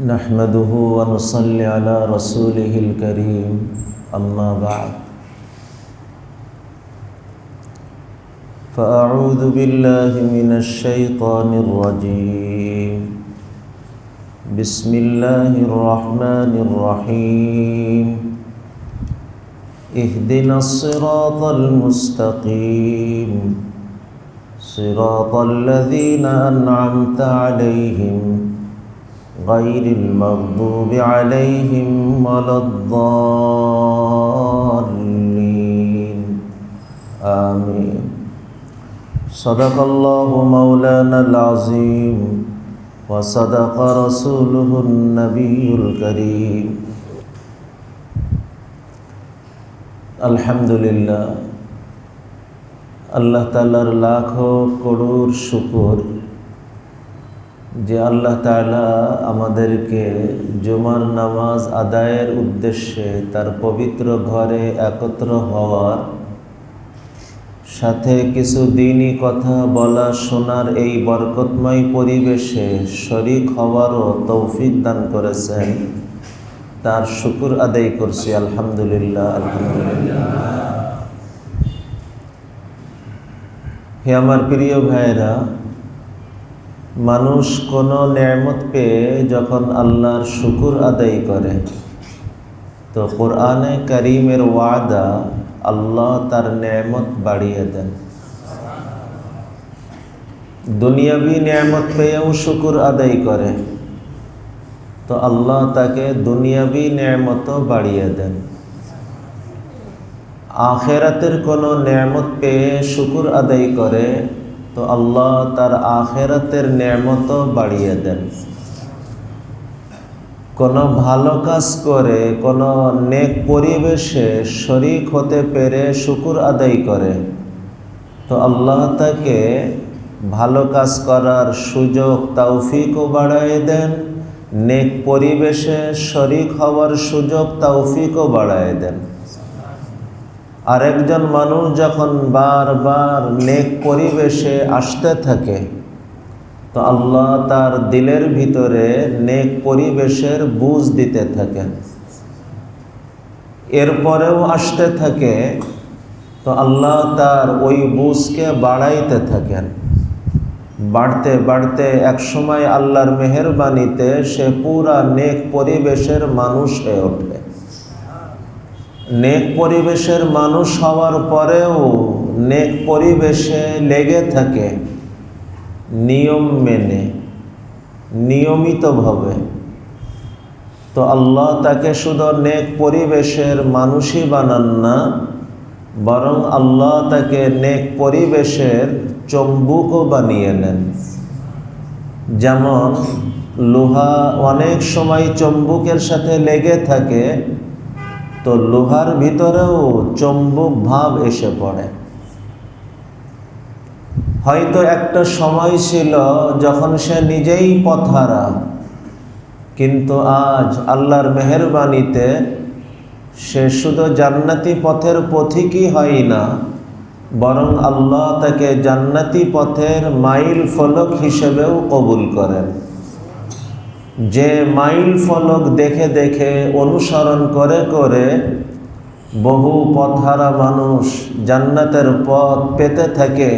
نحمده ونصلي على رسوله الكريم أما بعد فأعوذ بالله من الشيطان الرجيم بسم الله الرحمن الرحيم اهدنا الصراط المستقيم صراط الذين أنعمت عليهم غير المغضوب عليهم ولا الضالين آمين صدق الله مولانا العظيم وصدق رسوله النبي الكريم الحمد لله আল্লাহ তাআলার লাখো করোড় শুকর যে আল্লাহ তাআলা আমাদেরকে জুমার নামাজ আদায়ের উদ্দেশ্যে তার পবিত্র ঘরে একত্র হওয়ার সাথে কিছু দ্বীনি কথা বলা শোনার এই বরকতময় পরিবেশে শরীক হওয়ারও তৌফিক দান করেছেন। তার শুকর আদায় করছি আলহামদুলিল্লাহ আলহামদুলিল্লাহ। হে আমার প্রিয় ভাইরা, মানুষ কোনো নেয়ামত পেয়ে যখন আল্লাহর শুকর আদায় করে তো কোরআনে কারীমের ওয়াদা আল্লাহ তার নেয়ামত বাড়িয়ে দেন। দুনিয়াবি নেয়ামত পেয়েও শুকর আদায় করে তো আল্লাহ তাকে দুনিয়াবি নেয়ামতও বাড়িয়ে দেন। আখেরাতের কোনো নেয়ামত পেয়ে শুকর আদায় করে তো আল্লাহ তার আখেরাতের নেয়ামতও বাড়িয়ে দেন। কোনো ভালো কাজ করে কোনো নেক পরিবেশে শরীক হতে পেরে শুকর আদায় করে তো আল্লাহ তাকে ভালো কাজ করার সুযোগ তৌফিকও বাড়ায় দেন, নেক পরিবেশে শরীক হওয়ার সুযোগ তৌফিকও বাড়ায় দেন। আরেকজন মানুষ যখন বারবার নেক পরিবেশে আসতে থাকে তো আল্লাহ তার দিলের ভিতরে নেক পরিবেশের বুঝ দিতে থাকেন। এরপরেও আসতে থাকে তো আল্লাহ তার ওই বুঝকে বাড়াইতে থাকেন। বাড়তে বাড়তে একসময় আল্লাহর মেহেরবানিতে সে পুরা নেক পরিবেশের মানুষ হয়ে ওঠে। নেক পরিবেশের মানুষ হওয়ার পরেও নেক পরিবেশে লেগে থাকে নিয়ম মেনে নিয়মিতভাবে তো আল্লাহ তাকে শুধু নেক পরিবেশের মানুষই বানান না, বরং আল্লাহ তাকে নেক পরিবেশের চম্বুকও বানিয়ে নেন। যেমন লোহা অনেক সময় চম্বুকের সাথে লেগে থাকে তো লোহার ভিতরেও চম্বুক ভাব এসে পড়ে। হয়তো একটা সময় ছিল যখন সে নিজেই পথহারা, কিন্তু আজ আল্লাহর মেহেরবানিতে সে শুধু জান্নাতি পথের পথিকই হয় না, বরং আল্লাহ তাকে জান্নাতি পথের মাইল ফলক হিসেবেও কবুল করেন। যে মাইল ফলক দেখে দেখে অনুসরণ করে করে বহু পথহারা মানুষ জান্নাতের পথ পেতে থাকে,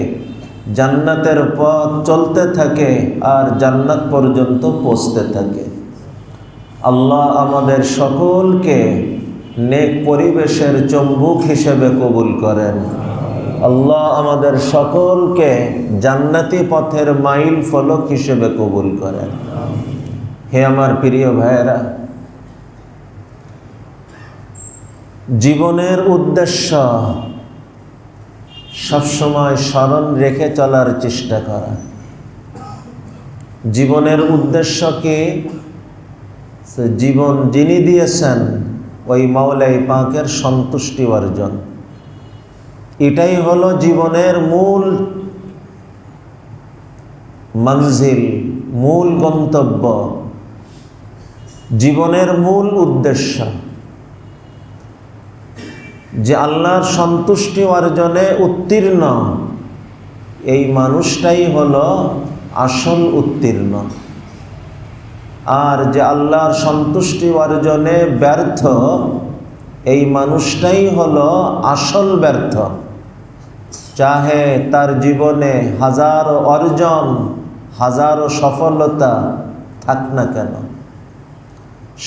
জান্নাতের পথ চলতে থাকে আর জান্নাত পর্যন্ত পৌঁছতে থাকে। আল্লাহ আমাদের সকলকে নেক পরিবেশের চম্বুক হিসেবে কবুল করেন। আল্লাহ আমাদের সকলকে জান্নাতি পথের মাইল ফলক হিসেবে কবুল করেন। হে আমার প্রিয় ভাইয়েরা, জীবনের উদ্দেশ্য সবসময় স্মরণ রেখে চলার চেষ্টা করা। জীবনের উদ্দেশ্য কি? জীবন যিনি দিয়েছেন ওই মাওলাই পাকের সন্তুষ্টি অর্জন। এটাই হলো জীবনের মূল মঞ্জিল, মূল গন্তব্য, জীবনের মূল উদ্দেশ্য। যে আল্লাহর সন্তুষ্টি অর্জনে উত্তীর্ণ এই মানুষটাই হলো আসল উত্তীর্ণ। আর যে আল্লাহর সন্তুষ্টি অর্জনে ব্যর্থ, এই মানুষটাই হলো আসল ব্যর্থ। চাহে তার জীবনে হাজারো অর্জন, হাজারো সফলতা থাক না কেন,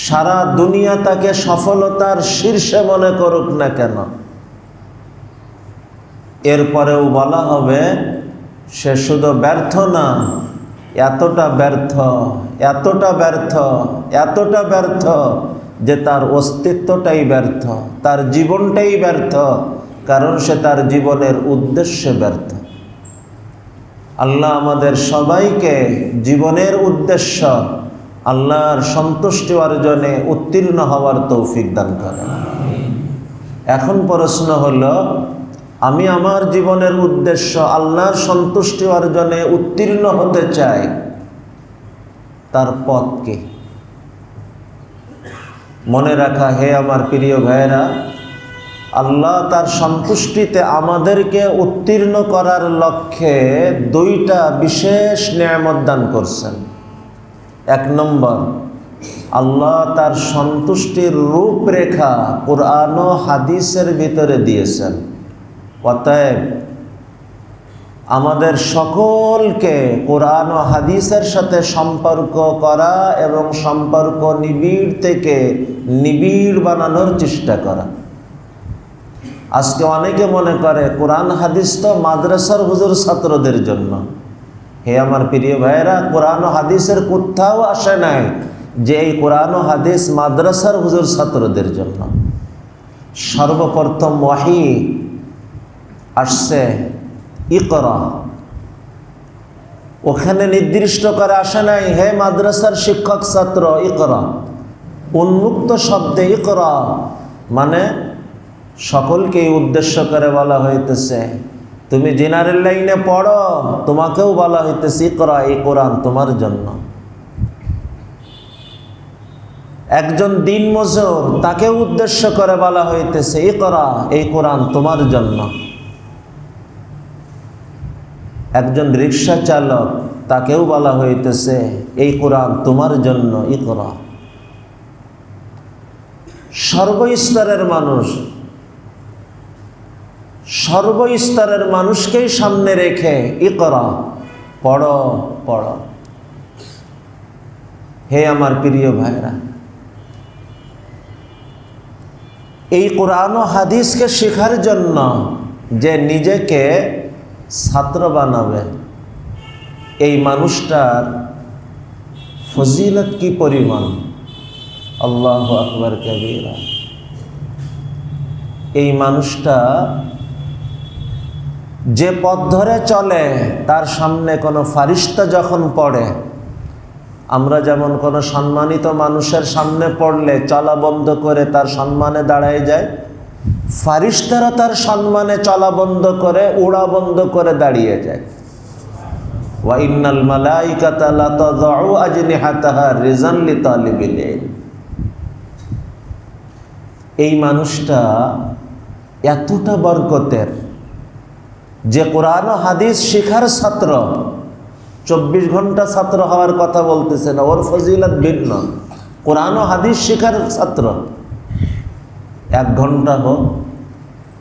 সারা দুনিয়া তাকে সফলতার শীর্ষে মনে করুক না কেন, এরপরেও বলা হবে সে শুধু ব্যর্থ না, এতটা ব্যর্থ, এতটা ব্যর্থ, এতটা ব্যর্থ যে তার অস্তিত্বটাই ব্যর্থ, তার জীবনটাই ব্যর্থ, কারণ সে তার জীবনের উদ্দেশ্যে ব্যর্থ। আল্লাহ আমাদের সবাইকে জীবনের উদ্দেশ্য আল্লাহর সন্তুষ্টি অর্জনে উত্তীর্ণ হওয়ার তৌফিক দান করেন। এখন প্রশ্ন হলো, আমি আমার জীবনের উদ্দেশ্য আল্লাহর সন্তুষ্টি অর্জনে উত্তীর্ণ হতে চাই, তার পথ কি? মনে রাখা, হে আমার প্রিয় ভাইয়েরা, আল্লাহ তার সন্তুষ্টিতে আমাদেরকে উত্তীর্ণ করার লক্ষ্যে দুইটা বিশেষ নেয়ামত দান করছেন। এক নম্বর, আল্লাহ তার সন্তুষ্টির রূপরেখা কুরআন ও হাদিসের ভিতরে দিয়েছেন। অতএব আমাদের সকলকে কোরআন ও হাদিসের সাথে সম্পর্ক করা এবং সম্পর্ক নিবিড় থেকে নিবিড় বানানোর চেষ্টা করা। আজকে অনেকে মনে করে কোরআন হাদিস তো মাদ্রাসার হুজুর ছাত্রদের জন্য। হে আমার প্রিয় ভাইয়েরা, কোরআন ও হাদিসের কোথাও আসে নাই যে এই কোরআন ও হাদিস মাদ্রাসার হুজুর ছাত্রদের জন্য। সর্বপ্রথম ওয়াহি আসছে ইকরা, ওখানে নির্দিষ্ট করে আসে নাই হে মাদ্রাসার শিক্ষক ছাত্র ইকরা। উন্মুক্ত শব্দে ইকরা মানে সকলকেই উদ্দেশ্য করে বলা হইতেছে, তুমি জেনারেল লাইনে পড়ো, তোমাকেও বলা হইতেছে ইকরা, এই কোরআন তোমার জন্য। একজন দিনমজুর, তাকেও উদ্দেশ্য করে বলা হইতেছে ইকরা, এই কোরআন তোমার জন্য। একজন রিক্সা চালক, তাকেও বলা হইতেছে এই কোরআন তোমার জন্য ইকরা। সর্বস্তরের মানুষ, সর্বস্তরের মানুষকেই সামনে রেখে ইকরা, পড়ো পড়ো। হে আমার প্রিয় ভাইরা, এই কোরআন ও হাদিসকে শেখার জন্য যে নিজেকে ছাত্র বানাবে, এই মানুষটার ফজিলত কি পরিমাণ! আল্লাহু আকবার কাবীরা। এই মানুষটা যে পথ ধরে চলে, তার সামনে কোনো ফারিস্তা যখন পড়ে, আমরা যেমন কোনো সম্মানিত মানুষের সামনে পড়লে চলা বন্ধ করে তার সম্মানে দাঁড়ায় যায়, ফারিস্তারা তার সম্মানে চলা বন্ধ করে, উড়া বন্ধ করে দাঁড়িয়ে যায়। ওয়া ইন্নাল মালাইকাতা লাতাযউ আজনিহাতাহা রিজান লিতালিবিল ইলম। এই মানুষটা এতটা বরকতের যে কোরআন ও হাদিস শিখার ছাত্র, 24 ঘন্টা ছাত্র হওয়ার কথা বলতেছে না, ওর ফজিলত ভিন্ন। কোরআন ও হাদিস শিখার ছাত্র 1 ঘন্টা হোক,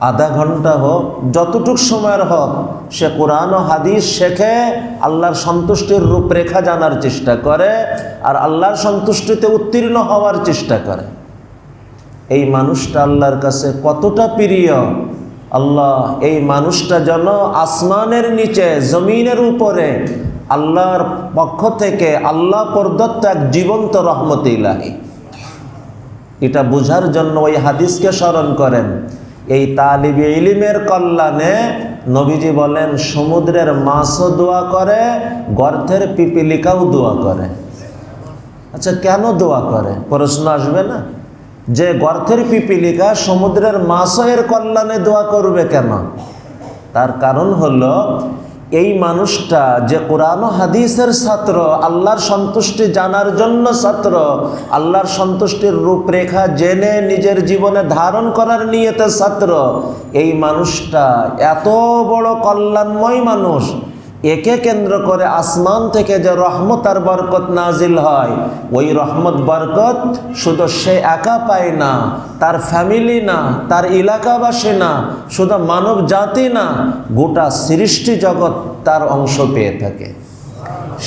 আধা ঘন্টা হোক, যতটুক সময়ের হোক, সে কোরআন ও হাদিস শেখে, আল্লাহর সন্তুষ্টির রূপরেখা জানার চেষ্টা করে আর আল্লাহর সন্তুষ্টিতে উত্তীর্ণ হওয়ার চেষ্টা করে। এই মানুষটা আল্লাহর কাছে কতটা প্রিয়! আল্লাহ এই মানুষটা যেন আসমানের নিচে জমিনের উপরে আল্লাহর পক্ষ থেকে আল্লাহ প্রদত্ত এক জীবন্ত রহমতে ইলাহি। এটা বোঝার জন্য ওই হাদিসকে স্মরণ করেন। এই তালিবে ইলমের কল্যাণে নবীজি বলেন, সমুদ্রের মাছও দোয়া করে, গর্তের পিপিলিকাও দোয়া করে। আচ্ছা, কেন দোয়া করে? প্রশ্ন আসবে না যে গর্তের পিপিলিকা সমুদ্রের মাছও এর কল্যাণে দোয়া করবে কেন? তার কারণ হলো, এই মানুষটা যে কোরআন ও হাদিসের ছাত্র, আল্লাহর সন্তুষ্টি জানার জন্য ছাত্র, আল্লাহর সন্তুষ্টির রূপরেখা জেনে নিজের জীবনে ধারণ করার নিয়তে ছাত্র, এই মানুষটা এত বড় কল্যাণময় মানুষ। একে কেন্দ্র করে আসমান থেকে যে রহমত আর বরকত নাজিল হয়, ওই রহমত বরকত শুধু সে একা পায় না, তার ফ্যামিলি না, তার এলাকাবাসী না, শুধু মানব জাতি না, গোটা সৃষ্টি জগৎ তার অংশ পেয়ে থাকে।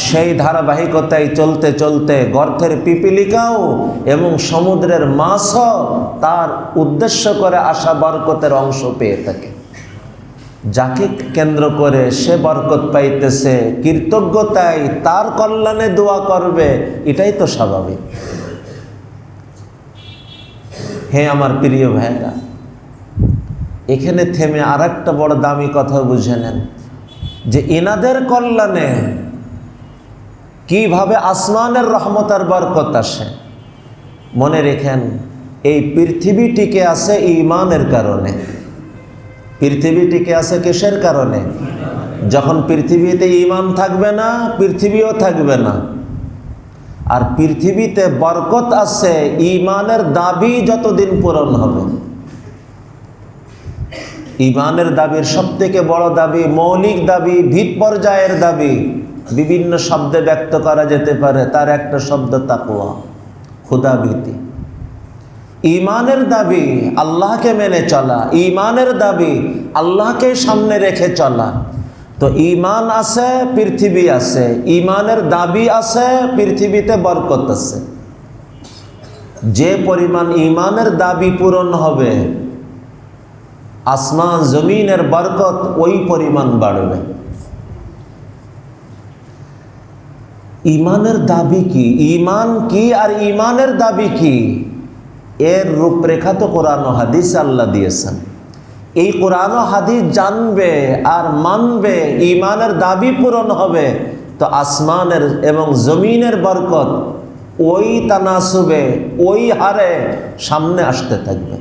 সেই ধারাবাহিকতায় চলতে চলতে গর্তের পিপিলিকাও এবং সমুদ্রের মাছও তার উদ্দেশ্য করে আসা বরকতের অংশ পেয়ে থাকে। যাকে কেন্দ্র করে সে বরকত পাইতেছে, কৃতজ্ঞতায় তার কল্যাণে দোয়া করবে, এটাই তো স্বাভাবিক। হে আমার প্রিয় ভাইরা, এখানে থেমে আর একটা বড় দামি কথা বুঝে নেন যে এনাদের কল্যাণে কিভাবে আসমানের রহমত আর বরকত আসে। মনে রেখেন, এই পৃথিবী টিকে আছে ঈমানের কারণে। পৃথিবী টিকে আছে কিসের কারণে? যখন পৃথিবীতে ঈমান থাকবে না, পৃথিবীও থাকবে না। আর পৃথিবীতে বরকত আছে ঈমানের দাবি যতদিন পূরণ হবে। ঈমানের দাবির সবথেকে বড় দাবি, মৌলিক দাবি, ভিত পর্যায়ের দাবি বিভিন্ন শব্দে ব্যক্ত করা যেতে পারে। তার একটা শব্দ তাকওয়া, খোদাভীতি। ঈমানের দাবি আল্লাহকে মেনে চলা, ঈমানের দাবি আল্লাহকে সামনে রেখে চলা। তো ঈমান আছে, পৃথিবী আছে, ঈমানের দাবি আছে, পৃথিবীতে বরকত আছে। যে পরিমাণ ঈমানের দাবি পূরণ হবে, আসমান জমিনের বরকত ওই পরিমাণ বাড়বে। ঈমানের দাবি কি, ঈমান কি আর ঈমানের দাবি কি, এর রূপরেখা তো কোরআন ও হাদিস আল্লাহ দিয়েছেন। এই কোরআন ও হাদিস জানবে আর মানবে, ঈমানের দাবি পূরণ হবে, তো আসমানের এবং জমিনের বরকত ওই তানাসুবে, ওই হারে সামনে আসতে থাকবে।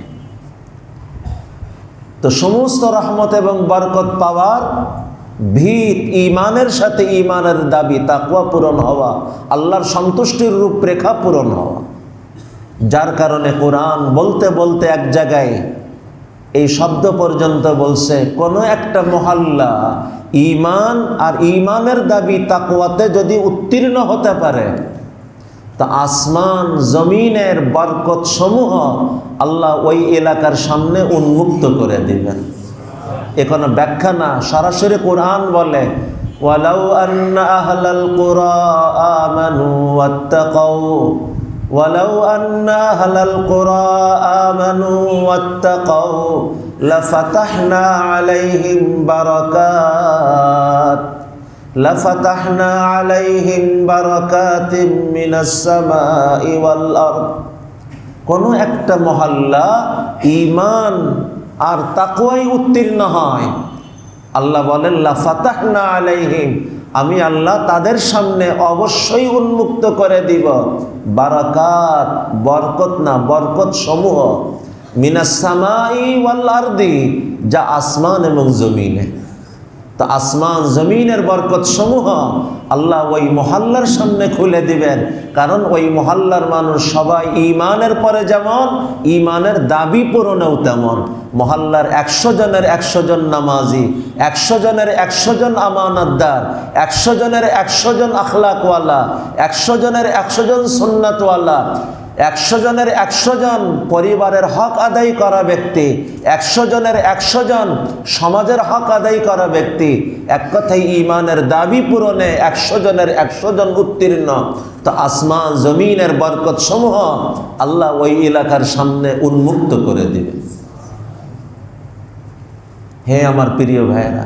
তো সমস্ত রহমত এবং বরকত পাওয়ার ভিত ঈমানের সাথে ঈমানের দাবি, তাকওয়া পূরণ হওয়া, আল্লাহর সন্তুষ্টির রূপরেখা পূরণ হওয়া। যার কারণে কোরআন বলতে বলতে এক জায়গায় এই শব্দ পর্যন্ত বলছে, কোনো একটা মহল্লা ঈমান আর ঈমানের দাবি তাকওয়াতে যদি উত্তীর্ণ হতে পারে, তা আসমান জমিনের বরকত সমূহ আল্লাহ ওই এলাকার সামনে উন্মুক্ত করে দিবেন। এ কোনো ব্যাখ্যা না, সরাসরি কোরআন বলে, ওয়ালাউ আন্না আহলাল কুরা আমানু ওয়াত্তাকাউ, ওয়ালাউ আন্না আহলাল কুরা আমানু ওয়াত্তাকাউ লাফাতাহনা আলাইহিম বারাকাত, লাফাতাহনা আলাইহিম বারাকাতিম মিনাস সামাই ওয়াল আরদ। কোনো একটা মহল্লা ঈমান আর তাকওয়ায় উত্তীর্ণ হয়, আল্লাহ বলেন লাফাতাহনা আলাইহিম, আমি আল্লাহ তাদের সামনে অবশ্যই উন্মুক্ত করে দিব বারাকাত, বরকত না, বরকত সমূহ, মিনাস সামাই ওয়াল আরদি, যা আসমান এবং জমিনে। তো আসমান জমিনের বরকত সমূহ আল্লাহ ওই মহল্লার সামনে খুলে দিবেন। কারণ ওই মহল্লার মানুষ সবাই ঈমানের পরে যেমন ঈমানের দাবি পূরণেও তেমন। মহল্লার 100 জনের 100 জন নামাজি, 100 জনের 100 জন আমানতদার, 100 জনের 100 জন আখলাকওয়ালা, 100 জনের 100 জন সুন্নাতওয়ালা, 100 জনের 100 জন পরিবারের হক আদায় করা ব্যক্তি, 100 জনের 100 জন সমাজের হক আদায় করা ব্যক্তি, এক কথায় ঈমানের দাবি পূরণে 100 জনের 100 জন উত্তীর্ণ। তো আসমান জমিনের বরকত সমূহ আল্লাহ ওই এলাকার সামনে উন্মুক্ত করে দিবে। হে আমার প্রিয় ভাইরা,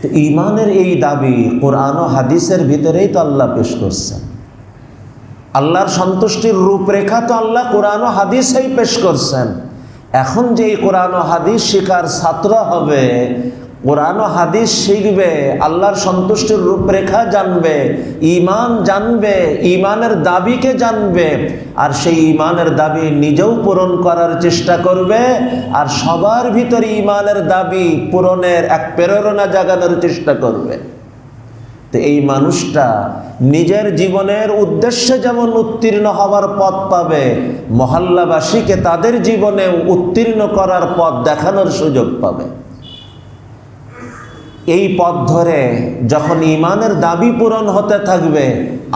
তো ঈমানের এই দাবি কোরআন ও হাদিসের ভিতরেই তো আল্লাহ পেশ করছেন। আল্লাহর সন্তুষ্টির রূপরেখা তো আল্লাহ কোরআন ও হাদিসেই পেশ করছেন। এখন যে এই কোরআন ও হাদিস শিখার ছাত্র হবে, কোরআন ও হাদিস শিখবে, আল্লাহর সন্তুষ্টির রূপরেখা জানবে, ঈমান জানবে, ঈমানের দাবিকে জানবে, আর সেই ঈমানের দাবি নিজেও পূরণ করার চেষ্টা করবে, আর সবার ভিতরে ঈমানের দাবি পূরণের এক প্রেরণা জাগানোর চেষ্টা করবে। তো এই মানুষটা নিজের জীবনের উদ্দেশ্যে যেমন উত্তীর্ণ হওয়ার পথ পাবে, মহল্লাবাসীকে তাদের জীবনে উত্তীর্ণ করার পথ দেখানোর সুযোগ পাবে। এই পথ ধরে যখন ঈমানের দাবি পূরণ হতে থাকবে,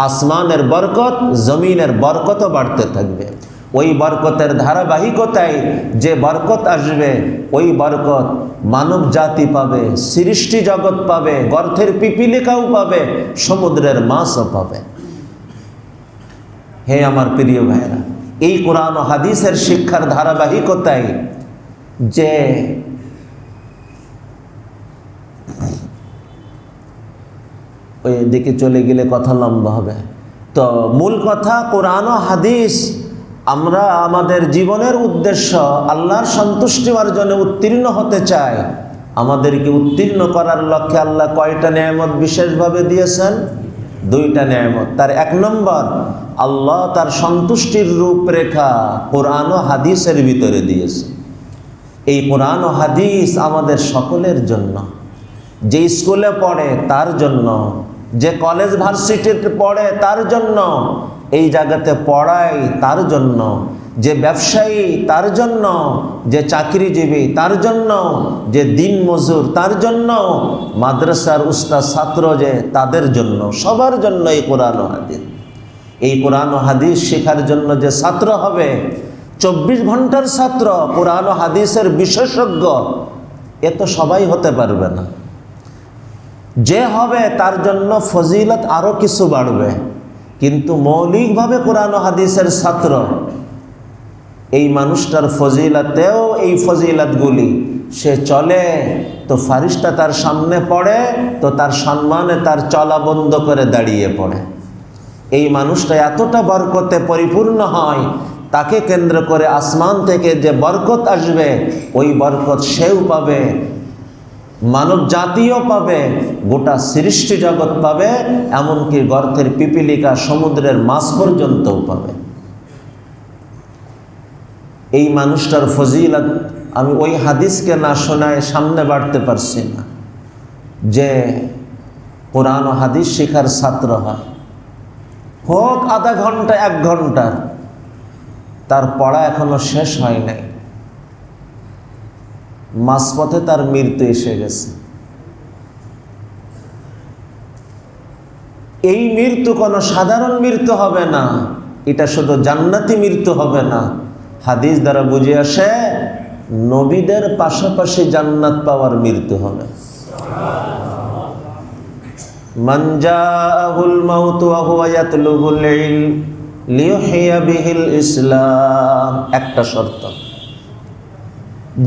আসমানের বরকত জমিনের বরকতও বাড়তে থাকবে। ওই বরকতের ধারাবাহিকতায় যে বরকত আসবে, ওই বরকত মানব জাতি পাবে, সৃষ্টি জগৎ পাবে, গর্তের পিপিলিকাও পাবে, সমুদ্রের মাছও পাবে। হে আমার প্রিয় ভাইরা, এই কোরআন ও হাদিসের শিক্ষার ধারাবাহিকতায় যে ওই দিকে চলে গেলে কথা লম্বা হবে। তো মূল কথা, কোরআন ও হাদিস আমরা আমাদের জীবনের উদ্দেশ্য আল্লাহর সন্তুষ্টি অর্জনে উত্তীর্ণ হতে চাই। আমাদেরকে উত্তীর্ণ করার লক্ষ্যে আল্লাহ কয়টা নেয়ামত বিশেষভাবে দিয়েছেন? দুইটা নেয়ামত। তার এক নম্বর, আল্লাহ তার সন্তুষ্টির রূপরেখা কোরআন ও হাদিসের ভিতরে দিয়েছে। এই কোরআন ও হাদিস আমাদের সকলের জন্য, যে স্কুলে পড়ে তার জন্য, যে কলেজ ভার্সিটিতে পড়ে তার জন্য, এই জায়গাতে পড়ায় তার জন্য, যে ব্যবসায়ী তার জন্য, যে চাকরিজীবী তার জন্য, যে দিন মজুর তার জন্য, মাদ্রাসার উস্তাদ ছাত্র যে তাদের জন্য, সবার জন্য এই কোরআন ও হাদিস। এই কোরআন ও হাদিস শেখার জন্য যে ছাত্র হবে, 24 ঘন্টার ছাত্র, কোরআন ও হাদিসের বিশেষজ্ঞ, এ তো সবাই হতে পারবে না। যে হবে তার জন্য ফজিলত আরও কিছু বাড়বে, কিন্তু মৌলিকভাবে কোরআন ও হাদিসের ছাত্র, এই মানুষটার ফজিলতেও এই ফজিলতগুলি, সে চলে তো ফারিস্তা তার সামনে পড়ে তো তার সম্মানে তার চলা বন্ধ করে দাঁড়িয়ে পড়ে। এই মানুষটা এতটা বরকতে পরিপূর্ণ হয়, তাকে কেন্দ্র করে আসমান থেকে যে বরকত আসবে, ওই বরকত সেও পাবে, মানব জাতিও পাবে, গোটা সৃষ্টি জগৎ পাবে, এমনকি গর্তের পিপিলিকা সমুদ্রের মাছ পর্যন্তও পাবে। এই মানুষটার ফজিলত আমি ওই হাদিসকে না শোনায় সামনে বাড়তে পারছি না। যে কোরআন ও হাদিস শেখার ছাত্র হয়, হোক আধা ঘন্টা 1 ঘন্টা, তার পড়া এখনো শেষ হয় নাই, মাঝপথে তার মৃত্যু এসে গেছে। এই মৃত্যু কোনো সাধারণ মৃত্যু হবে না, এটা শুধু জান্নাতি মৃত্যু হবে না। হাদিস দ্বারা বুঝে আসে নবীদের পাশাপাশি জান্নাত পাওয়ার মৃত্যু হবে। মান জাআহুল মাউতু ওয়া হুয়া ইয়াতলুবুল ইলম লিইহইয়া বিহিল ইসলাম। একটা শর্ত,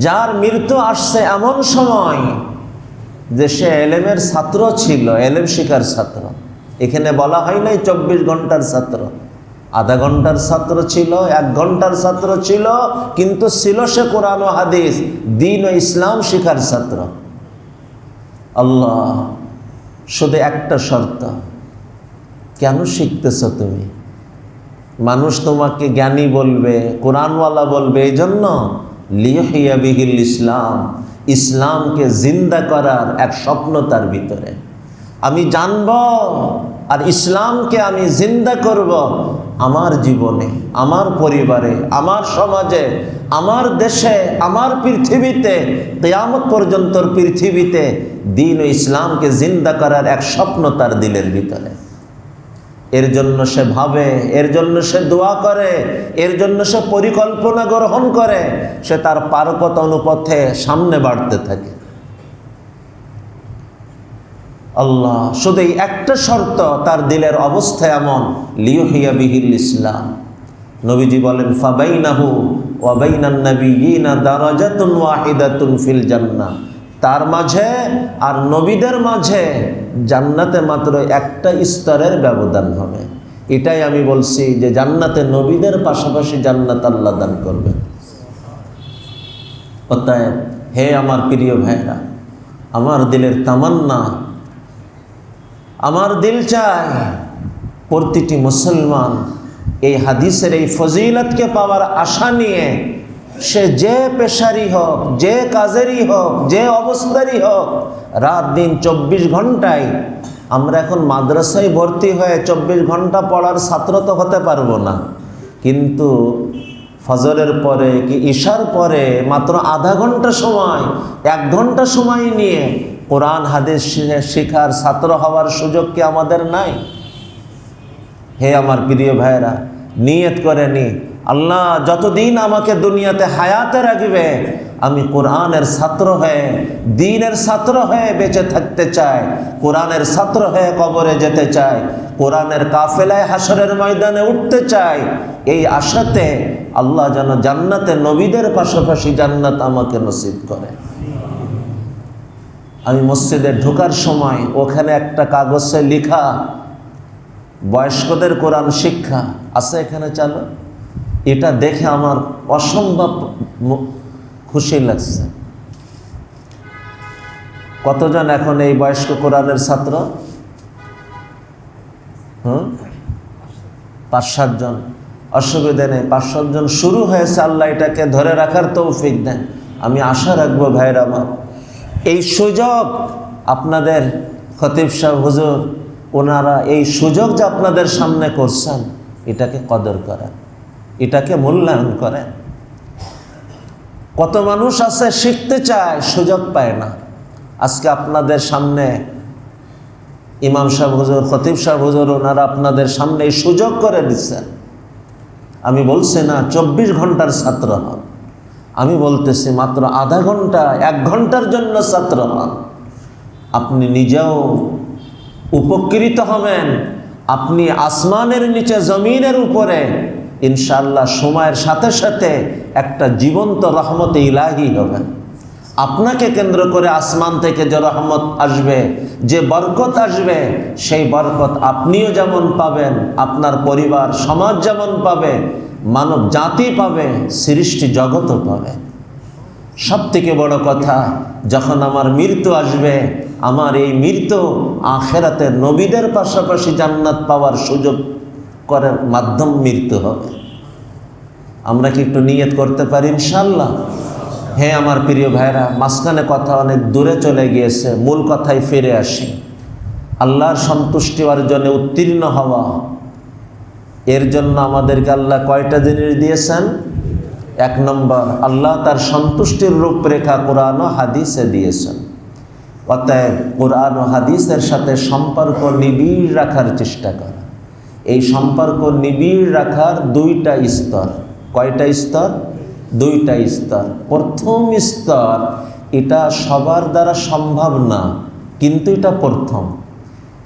যার মৃত্যু আসছে এমন সময় যে সে এলেমের ছাত্র ছিল, এলেম শিখার ছাত্র। এখানে বলা হয় নাই 24 ঘন্টার ছাত্র, আধা ঘন্টার ছাত্র ছিল, 1 ঘন্টার ছাত্র ছিল, কিন্তু ছিল সে কোরআন ও হাদিস, দ্বীন ও ইসলাম শিখার ছাত্র। আল্লাহ, শুধু একটা শর্ত, কেন শিখতেছ তুমি? মানুষ তোমাকে জ্ঞানী বলবে, কোরআনওয়ালা বলবে, এই জন্য লিইহইয়া বিহিল ইসলাম, ইসলামকে জিন্দা করার এক স্বপ্ন তার ভিতরে। আমি জানব আর ইসলামকে আমি জিন্দা করব আমার জীবনে, আমার পরিবারে, আমার সমাজে, আমার দেশে, আমার পৃথিবীতে, কিয়ামত পর্যন্তর পৃথিবীতে দ্বীন ও ইসলামকে জিন্দা করার এক স্বপ্ন তার দিলের ভিতরে। এর জন্য সে ভাবে, এর জন্য সে দোয়া করে, এর জন্য সে পরিকল্পনা গ্রহণ করে, সে তার পারকত অনুপথে সামনে বাড়তে থাকে। আল্লাহ, শুধু এই একটা শর্ত, তার দিলের অবস্থা এমন, লিইহইয়া বিহিল ইসলাম। নবীজি বলেন, ফাবাইনাহু ওয়া বাইনান নাবিয়িনা দারাজাতুন ওয়াহিদাতুন ফিল জান্নাহ। তার মাঝে আর নবীদের মাঝে জান্নাতে মাত্র একটা স্তরের ব্যবধান হবে। এটাই আমি বলছি যে জান্নাতে নবীদের পাশাপাশি জান্নাত আল্লাহ দান করবে। অতএব হে আমার প্রিয় ভাইরা, আমার দিলের তামান্না, আমার দিল চায় প্রতিটি মুসলমান এই হাদিসের এই ফজিলতকে পাওয়ার আশা নিয়ে সে যে পেশারই হোক, যে কাজেরই হোক, যে অবস্থারই হোক, রাত দিন 24 ঘন্টায়, আমরা এখন মাদ্রাসায় ভর্তি হয়ে 24 ঘন্টা পড়ার ছাত্র তো হতে পারবো না, কিন্তু ফজরের পরে কি ইশার পরে মাত্র আধা ঘন্টা সময়, 1 ঘন্টা সময় নিয়ে কোরআন হাদিস শিখার ছাত্র হওয়ার সুযোগ কি আমাদের নাই? হে আমার প্রিয় ভাইরা, নিয়ত করে নি, আল্লাহ যতদিন আমাকে দুনিয়াতে হায়াতে রাখবে আমি কোরআনের ছাত্র হয়ে, দ্বীনের ছাত্র হয়ে বেঁচে থাকতে চাই, কোরআনের ছাত্র হয়ে কবরে যেতে চাই, কোরআনের কাফেলায় হাসরের ময়দানে উঠতে চাই। এই আশাতে আল্লাহ যেন জান্নাতে নবীদের পাশাপাশি জান্নাত আমাকে নসিব করে। আমি মসজিদে ঢোকার সময় ওখানে একটা কাগজে লেখা বয়স্কদের কোরআন শিক্ষা আছে, এখানে চালু। এটা দেখে আমার অসম্ভব খুশি লাগছে। কতজন এখন এই বয়স্ক কোরআনের ছাত্র? 5-7 জন। অসুবিধা নেই, 5-7 জন শুরু হয়েছে। আল্লাহ এটাকে ধরে রাখার তৌফিক দেন। আমি আশা রাখবো ভাইরা আমার, এই সুযোগ আপনাদের খতিব সাহেব হুজুর ওনারা এই সুযোগ যে আপনাদের সামনে করছেন, এটাকে কদর করেন, এটাকে মূল্যায়ন করেন। কত মানুষ আছে শিখতে চায়, সুযোগ পায় না। আজকে আপনাদের সামনে ইমাম সাহেব হুজুর, খতিব সাহেব হুজুর ওনারা আপনাদের সামনে এই সুযোগ করে দিচ্ছেন। আমি বলছি না 24 ঘন্টার ছাত্র হন, আমি বলতেছি মাত্র আধা ঘন্টা 1 ঘন্টার জন্য ছাত্র হন। আপনি নিজেও উপকৃত হবেন, আপনি আসমানের নিচে জমিনের উপরে ইনশাআল্লাহ সময়ের সাথে সাথে একটা জীবন্ত রহমতে ইলাহি হবেন। আপনাকে কেন্দ্র করে আসমান থেকে যে রহমত আসবে, যে বরকত আসবে, সেই বরকত আপনিও যেমন পাবেন, আপনার পরিবার সমাজ যেমন পাবে, মানব জাতি পাবে, সৃষ্টি জগতও পাবে। সব থেকে বড় কথা, যখন আমার মৃত্যু আসবে, আমার এই মৃত্যু আখেরাতে নবীদের পাশাপাশি জান্নাত পাওয়ার সুযোগ করার মাধ্যম মৃত্যু হবে। আমরা কি একটু নিয়ত করতে পারি ইনশাআল্লাহ? হ্যাঁ আমার প্রিয় ভাইরা, মাঝখানে কথা অনেক দূরে চলে গিয়েছে, মূল কথায় ফিরে আসি। আল্লাহর সন্তুষ্টি অর্জনে উত্তীর্ণ হওয়া, এর জন্য আমাদেরকে আল্লাহ কয়টা জিনিস দিয়েছেন? 1 নম্বর, আল্লাহ তার সন্তুষ্টির রূপরেখা কোরআন ও হাদিসে দিয়েছেন। অতএব কোরআন ও হাদিসের সাথে সম্পর্ক নিবিড় রাখার চেষ্টা করা। এই সম্পর্ক নিবিড় রাখার 2টা স্তর। কয়টা স্তর? 2টা স্তর। প্রথম স্তর, এটা সবার দ্বারা সম্ভব না, কিন্তু এটা প্রথম,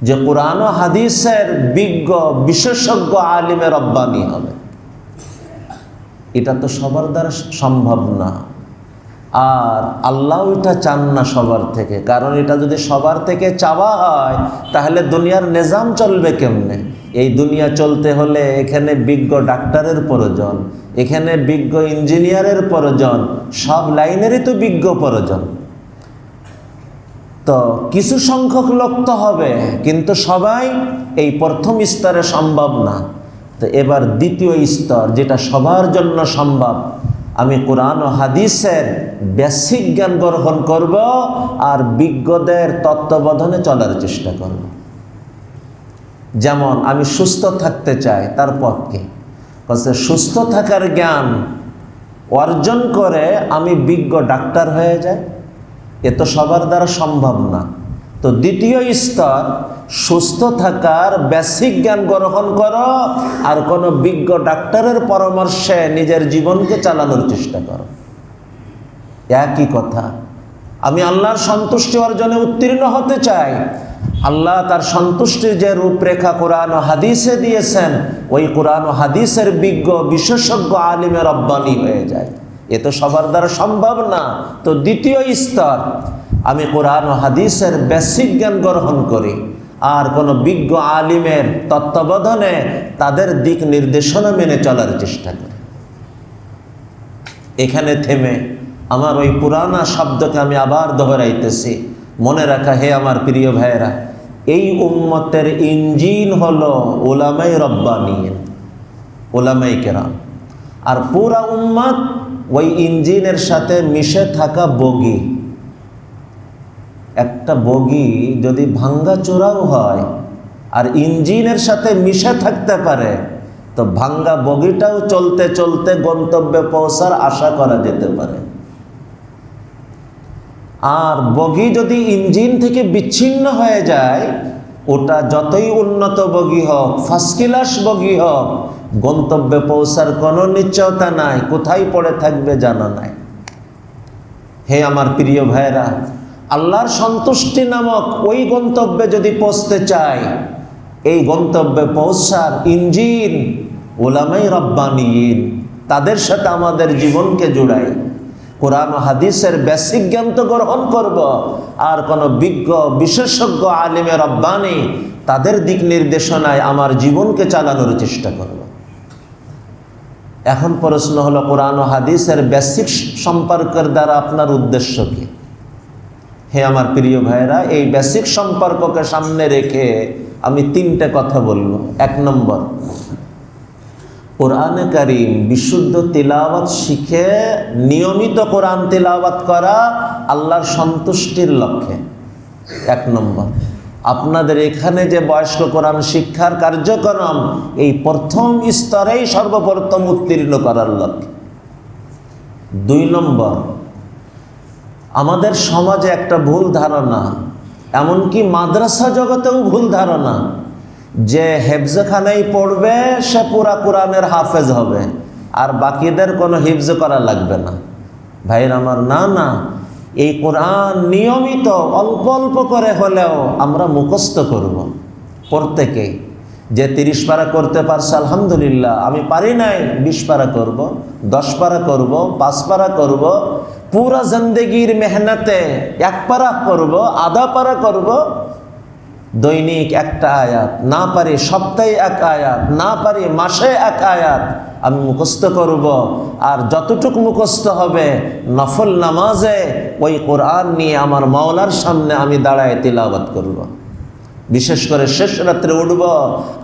যে কোরআন ও হাদিসের বিজ্ঞ বিশেষজ্ঞ আলিমে রব্বানি হবে। এটা তো সবার দ্বারা সম্ভব না, আর আল্লাহ এটা চান না সবার থেকে। কারণ এটা যদি সবার থেকে চাওয়া হয়, তাহলে দুনিয়ার নিজাম চলবে কেমনে? এই দুনিয়া চলতে হলে এখানে বিজ্ঞ ডাক্তারের প্রয়োজন, এখানে বিজ্ঞ ইঞ্জিনিয়ারের প্রয়োজন, সব লাইনেরই তো বিজ্ঞ প্রয়োজন। তো কিছু সংখ্যক লোক তো হবে, কিন্তু সবাই এই প্রথম স্তরে সম্ভব না। তো এবার দ্বিতীয় স্তর, যেটা সবার জন্য সম্ভব, আমি কোরআন ও হাদিসের বেসিক জ্ঞান গ্রহণ করব আর বিজ্ঞদের তত্ত্বাবধানে চলার চেষ্টা করব। যেমন আমি সুস্থ থাকতে চাই, তার পথ কি? সুস্থ থাকার জ্ঞান অর্জন করে আমি বিজ্ঞ ডাক্তার হয়ে যাই, এ তো সবার দ্বারা সম্ভব না। তো দ্বিতীয় স্তর, সুস্থ থাকার বেসিক জ্ঞান গ্রহণ করো আর কোনো বিজ্ঞ ডাক্তারের পরামর্শে নিজের জীবনকে চালানোর চেষ্টা করো। একই কথা। আমি আল্লাহর সন্তুষ্টি অর্জনে উত্তীর্ণ হতে চাই, আল্লাহ তার সন্তুষ্টির যে রূপরেখা কোরআন ও হাদিসে দিয়েছেন, ওই কোরআন ও হাদিসের বিজ্ঞ বিশেষজ্ঞ আলিমে রব্বানি হয়ে যায়। এ তো সবার দ্বারা সম্ভব না। তো দ্বিতীয় স্তর, আমি কোরআন ও হাদিসের বেসিক জ্ঞান গ্রহণ করি আর কোনো বিজ্ঞ আলিমের তত্ত্বাবধানে তাদের দিক নির্দেশনা মেনে চলার চেষ্টা করি। এখানে থেমে আমার ওই পুরানা শব্দকে আমি আবার দোহরাইতেছি, মনে রাখা হে আমার প্রিয় ভাইয়েরা, এই উম্মতের ইঞ্জিন হলো উলামায়ে রব্বানিয়িন, উলামায়ে কেরাম। আর পুরা উম্মত ওই ইঞ্জিনের সাথে মিশে থাকা বগি। একটা বগি যদি ভাঙ্গা চূড়াও হয় আর ইঞ্জিনের সাথে মিশে থাকতে পারে, তো ভাঙ্গা বগিটাও চলতে চলতে গন্তব্যে পৌঁছার আশা করা যেতে পারে। আর বগি যদি ইঞ্জিন থেকে বিচ্ছিন্ন হয়ে যায়, ওটা যতই উন্নত বগি হোক, ফার্স্ট ক্লাস বগি হোক, গন্তব্যে পৌঁছার কোনো নিশ্চয়তা নাই, কোথায় পড়ে থাকবে জানা নাই। হে আমার প্রিয় ভাইরা, আল্লাহর সন্তুষ্টি নামক ওই গন্তব্যে যদি পৌঁছতে চাই, এই গন্তব্যে পৌঁছার ইঞ্জিন উলামায়ে রাব্বানিয়িন, তাদের সাথে আমাদের জীবনকে জুড়াই। কোরআন ও হাদিসের বেসিক জ্ঞান তো গ্রহণ করব, আর কোনো বিজ্ঞ বিশেষজ্ঞ আলিমে রব্বানি তাদের দিক নির্দেশনায় আমার জীবনকে চালানোর চেষ্টা করব। এখন প্রশ্ন হলো, কোরআন ও হাদিসের বেসিক সম্পর্কের দ্বারা আপনার উদ্দেশ্য কি? হে আমার প্রিয় ভাইরা, এই বেসিক সম্পর্ককে সামনে রেখে আমি তিনটে কথা বলবো। এক নম্বর, কোরআনে কারীম বিশুদ্ধ তিলাওয়াত শিখে নিয়মিত কোরআন তিলাওয়াত করা আল্লাহর সন্তুষ্টির লক্ষ্যে। এক নম্বর, আপনাদের এখানে যে বয়স্ক কোরআন শিক্ষার কার্যক্রম, এই প্রথম স্তরেই সর্বপ্রথম উত্তীর্ণ করার লক্ষ্যে। দুই নম্বর, আমাদের সমাজে একটা ভুল ধারণা, এমনকি মাদ্রাসা জগতেও ভুল ধারণা, যে হেফজখানায় পড়বে সে পুরা কোরআনের হাফেজ হবে, আর বাকিদের কোনো হিফজ করা লাগবে না। ভাইয়ের আমার, না না, এই কোরআন নিয়মিত অল্প অল্প করে হলেও আমরা মুখস্থ করব। প্রত্যেকেই যে 30 পারা করতে পারছে আলহামদুলিল্লাহ, আমি পারি নাই 20 পারা করব, 10 পারা করব, 5 পারা করব, পুরা জিন্দেগির মেহনতে 1 পারা করব, আধা পারা করব। দৈনিক একটা আয়াত, না পারি সপ্তাহে 1 আয়াত, না পারি মাসে 1 আয়াত আমি মুখস্থ করব। আর যতটুকু মুখস্থ হবে, নফল নামাজে ওই কোরআন নিয়ে আমার মাওলার সামনে আমি দাঁড়ায় তিলাওয়াত করব। বিশেষ করে শেষ রাত্রে উঠব,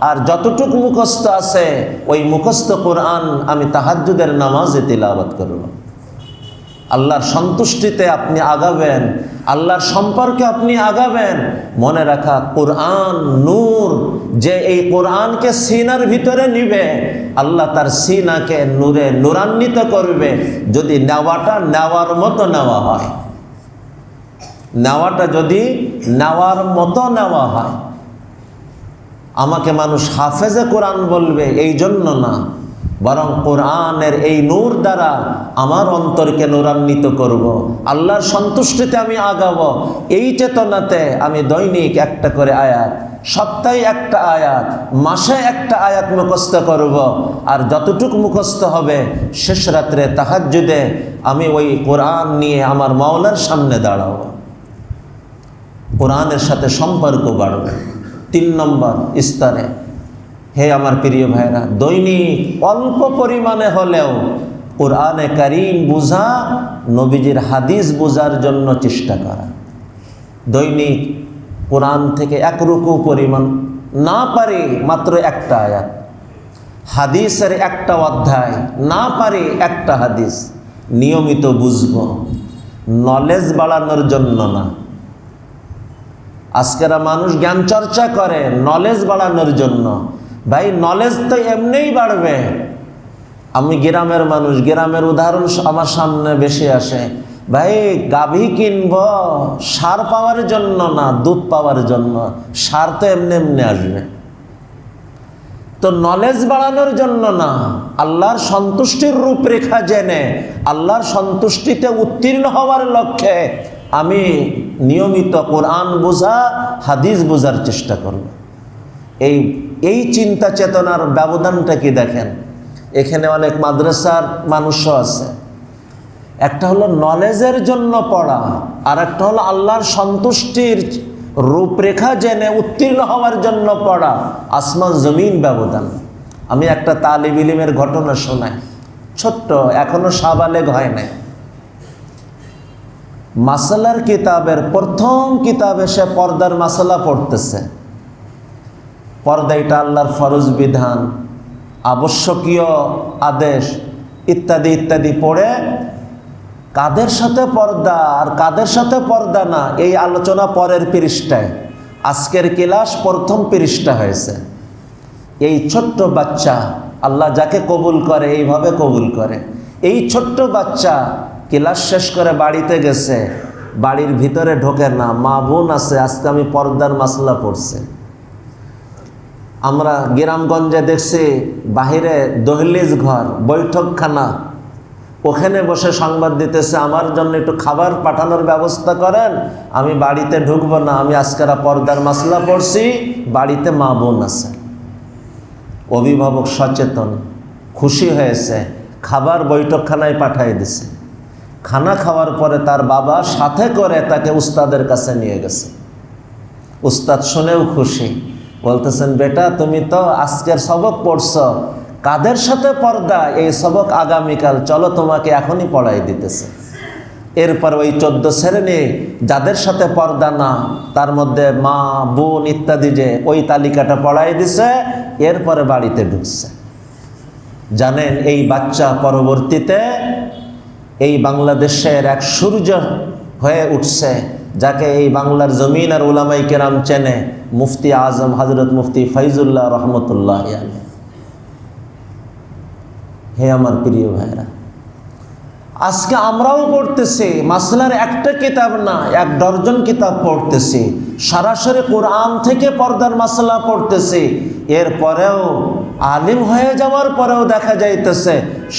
আর যতটুকু মুখস্থ আছে ওই মুখস্থ কোরআন আমি তাহাজ্জুদের নামাজে তিলাওয়াত করব। আল্লাহর সন্তুষ্টিতে আপনি আগাবেন, আল্লাহর সম্পর্কে আপনি আগাবেন। মনে রাখা, কোরআন নূর, যে এই কোরআনকে সিনার ভিতরে নিবে, আল্লাহ তার সিনাকে নূরে নূরান্বিত করবে, যদি নেওয়াটা নেওয়ার মতো নেওয়া হয়। নেওয়াটা যদি নেওয়ার মতো নেওয়া হয়। আমাকে মানুষ হাফেজে কোরআন বলবে এই জন্য না, বরং কোরআনের এই নূর দ্বারা আমার অন্তরকে নূরান্বিত করব, আল্লাহর সন্তুষ্টিতে আমি আগাবো। এই চেতনাতে আমি দৈনিক একটা করে আয়াত, সপ্তাহে একটা আয়াত, মাসে একটা আয়াত মুখস্থ করব। আর যতটুকু মুখস্থ হবে, শেষ রাত্রে তাহাজ্জুদে আমি ওই কোরআন নিয়ে আমার মাওলার সামনে দাঁড়াবো। কোরআনের সাথে সম্পর্ক বাড়বে। 3 নম্বর স্তরে, হে আমার প্রিয় ভাইরা, দৈনিক অল্প পরিমাণে হলেও কোরআনে কারীম বুঝা, নবীজির হাদিস বোঝার জন্য চেষ্টা করা। দৈনিক কোরআন থেকে 1 রুকু পরিমাণ, না পারি মাত্র একটা আয়াত, হাদিসের একটা অধ্যায়, না পারি একটা হাদিস, নিয়মিত বুঝব। নলেজ বাড়ানোর জন্য না। আজকের মানুষ জ্ঞান চর্চা করে নলেজ বাড়ানোর জন্য। ভাই, নলেজ তো এমনিই বাড়বে। আমি গ্রামের মানুষ, গ্রামের উদাহরণ আমার সামনে বেশি আসে। ভাই, গাভী কিনব সার পাওয়ার জন্য না, দুধ পাওয়ার জন্য। সার তো এমনি এমনি আসবে। তো নলেজ বাড়ানোর জন্য না, আল্লাহর সন্তুষ্টির রূপরেখা জেনে আল্লাহর সন্তুষ্টিতে উত্তীর্ণ হওয়ার লক্ষ্যে আমি নিয়মিত কোরআন বোঝা, হাদিস বোঝার চেষ্টা করব। এই চিন্তা চেতনার ব্যবধানটা কি দেখেন। এখানে অনেক মাদ্রাসার মানুষও আছে। একটা হলো নলেজের জন্য পড়া, আর একটা হলো আল্লাহর সন্তুষ্টির রূপরেখা জেনে উত্তীর্ণ হওয়ার জন্য পড়া। আসমান জমিন ব্যবধান। আমি একটা তালিব ইলমের ঘটনা শোনাই, ছোট্ট, এখনো সাবালেগ হয় নাই। মাসালার কিতাবের প্রথম কিতাবে সে পর্দার মাসালা পড়তেছে। পর্দা এটা আল্লাহর ফরজ বিধান, আবশ্যকীয় আদেশ ইত্যাদি ইত্যাদি পড়ে কাদের সাথে পর্দা আর কাদের সাথে পর্দা না, এই আলোচনা পরের পৃষ্ঠায়। আজকের ক্লাস প্রথম পৃষ্ঠা হয়েছে। এই ছোট্ট বাচ্চা, আল্লাহ যাকে কবুল করে এইভাবে কবুল করে। এই ছোট্ট বাচ্চা ক্লাস শেষ করে বাড়িতে গেছে, বাড়ির ভিতরে ঢোকে না, মা বোন আছে। আজকে আমি পর্দার মাসলা পড়ছি। আমরা গ্রামগঞ্জে দেখছি বাহিরে দহলিজ ঘর, বৈঠকখানা, ওখানে বসে সংবাদ দিতেছে আমার জন্য একটু খাবার পাঠানোর ব্যবস্থা করেন, আমি বাড়িতে ঢুকবো না, আমি আজকেরা পর্দার মাসলা পড়ছি, বাড়িতে মা বোন আছে। অভিভাবক সচেতন, খুশি হয়েছে, খাবার বৈঠকখানায় পাঠিয়ে দিছে। খানা খাওয়ার পরে তার বাবা সাথে করে তাকে উস্তাদের কাছে নিয়ে গেছে। উস্তাদ শুনেও খুশি, বলতেছেন বেটা তুমি তো আজকের সবক পড়ছ, কাদের সাথে পর্দা এই সবক আগামীকাল, চলো তোমাকে এখনই পড়াই দিতেছে। এরপর ওই 14 শ্রেণী যাদের সাথে পর্দা না, তার মধ্যে মা বোন ইত্যাদি, যে ওই তালিকাটা পড়াই দিছে, এরপরে বাড়িতে ঢুকছে। জানেন এই বাচ্চা পরবর্তীতে এই বাংলাদেশের এক সূর্য হয়ে উঠছে, যাকে এই বাংলার জমিন আর উলামায়ে কেরাম চেনে, মুফতি আজম হযরত মুফতি ফয়জুল্লাহ রহমতুল্লাহ আলাইহি। হে আমার প্রিয় ভাইরা, আজকে আমরাও পড়তেছি, মাসলার একটা কিতাব না, 1 ডজন কিতাব পড়তেছি, সরাসরি কোরআন থেকে পর্দার মাসলা পড়তেছি। এরপরেও আলিম হয়ে যাওয়ার পরেও দেখা যাইতেছে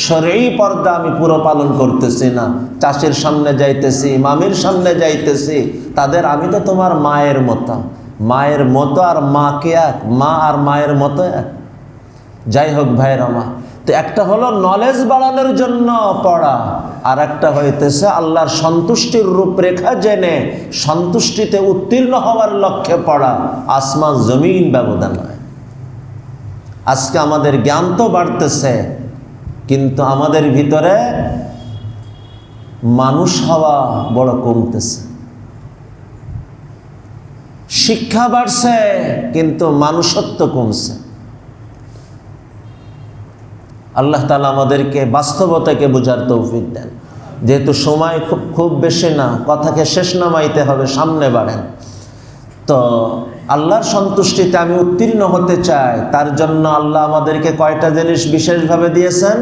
শরঈ পর্দা আমি পুরো পালন করতেছি না। চাষির সামনে যাইতেছি, মামির সামনে যাইতেছি, তাদের আমি তো তোমার মায়ের মতো। মায়ের মতো আর মাকে এক, মা আর মায়ের মতো এক। যাই হোক ভাইয়ের আমার, তো একটা হলো নলেজ বাড়ানোর জন্য পড়া, আর একটা হইতেছে আল্লাহর সন্তুষ্টির রূপরেখা জেনে সন্তুষ্টিতে উত্তীর্ণ হওয়ার লক্ষ্যে পড়া। আসমান জমিন ব্যবধান হয়। আজকে আমাদের জ্ঞান তো বাড়তেছে, কিন্তু আমাদের ভিতরে মানুষ হওয়া বড় কমতেছে। শিক্ষা বাড়ছে কিন্তু মানুষত্ব কমছে। আল্লাহ তাআলা আমাদেরকে বাস্তবতাকে বোঝার তৌফিক দেন। যেহেতু সময় খুব বেশি না, কথাকে শেষ নামাইতে হবে, সামনে বাড়েন। তো আল্লাহর সন্তুষ্টিতে আমি উত্তীর্ণ হতে চাই, তার জন্য আল্লাহ আমাদেরকে কয়টা জিনিস বিশেষভাবে দিয়েছেন?